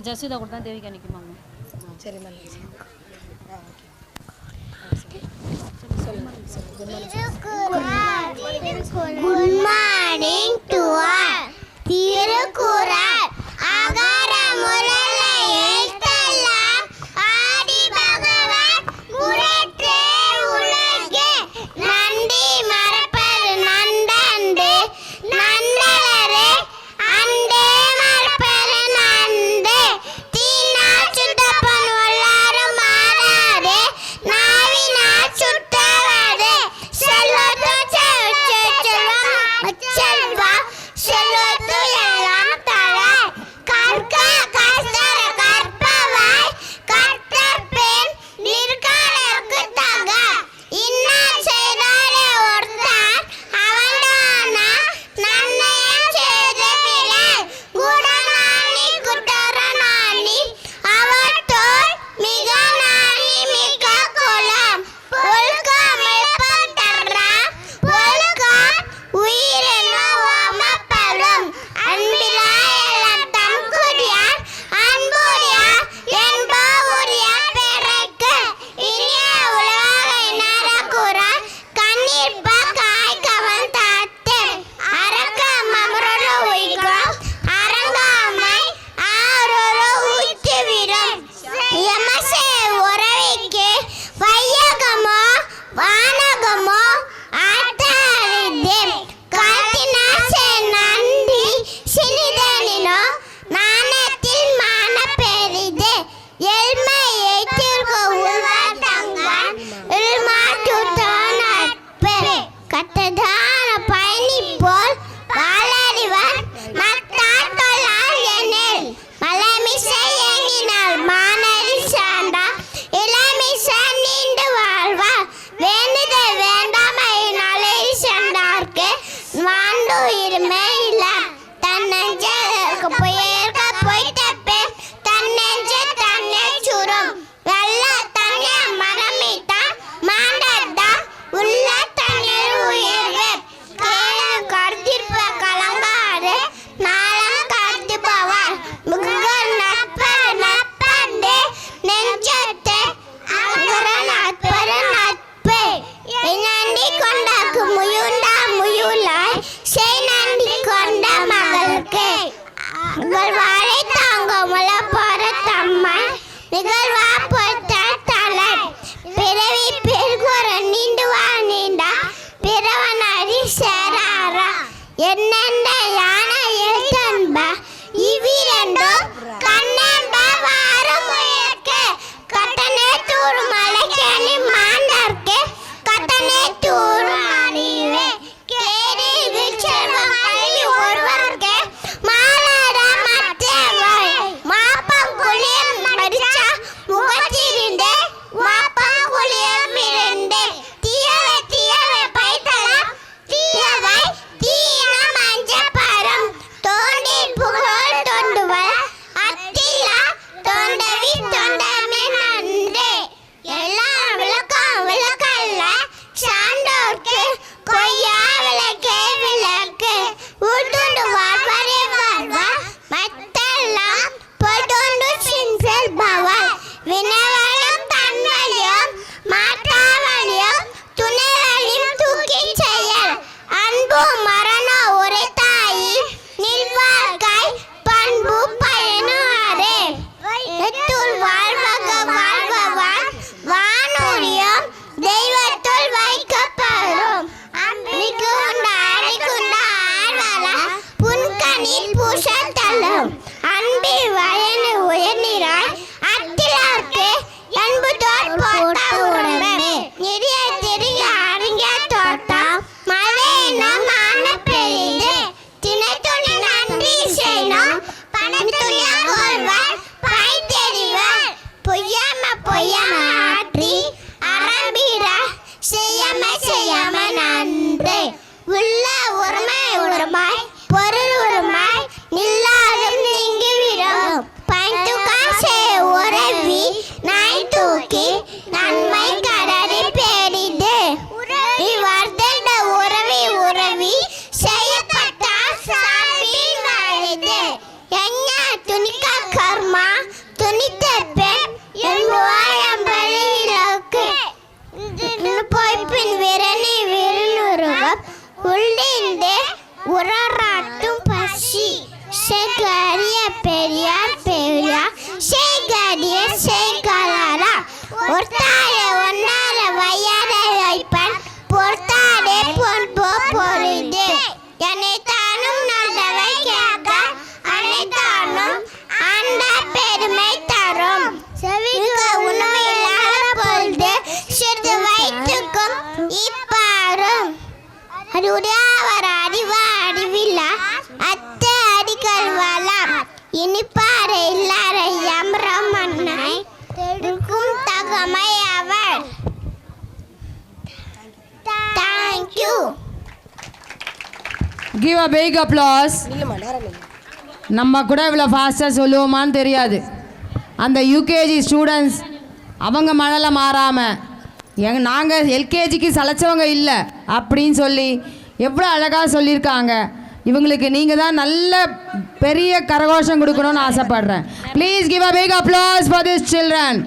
ஜஸ்விதா கூட தான் தேவிகா நிற்குமாங்க. சரிம்மா. Good morning to all. Thirukkural அகர முதல எழுத்தெல்லாம் ஆதி பகவான் முறைத்தே உலகே நன்றி மறப்பது நன்றன்று நன்றலரே அண்டே மறப்பது நன்று தீனால் சுட்டப்பன் எல்லாரும் மாறாதே நாவினால் சுட்டவது செல்வத்தும் செல்வம் செல்வா செல்வத்து எல்லாம் தர அடிவுடையாவர் அடிவில்லா அத்தை அடிக்கல் வளம் இனிப்பாறை இல்லாரை யம்ரமன்னை தெடுக்கும் தகமை அவர். Thank you. Give a big applause. நம்ம கூட இவ்வளோ ஃபாஸ்ட்டாக சொல்லுவோமான்னு தெரியாது. அந்த யூகேஜி ஸ்டூடெண்ட்ஸ் அவங்க மழலை மாறாமல் நாங்கள் எல்கேஜிக்கு சளைச்சவங்க இல்லை அப்படின்னு சொல்லி எவ்வளோ அழகாக சொல்லியிருக்காங்க. இவங்களுக்கு நீங்கள் தான் நல்ல பெரிய கரகோஷம் கொடுக்கணும்னு ஆசைப்பட்றேன். Please give a big applause for this children.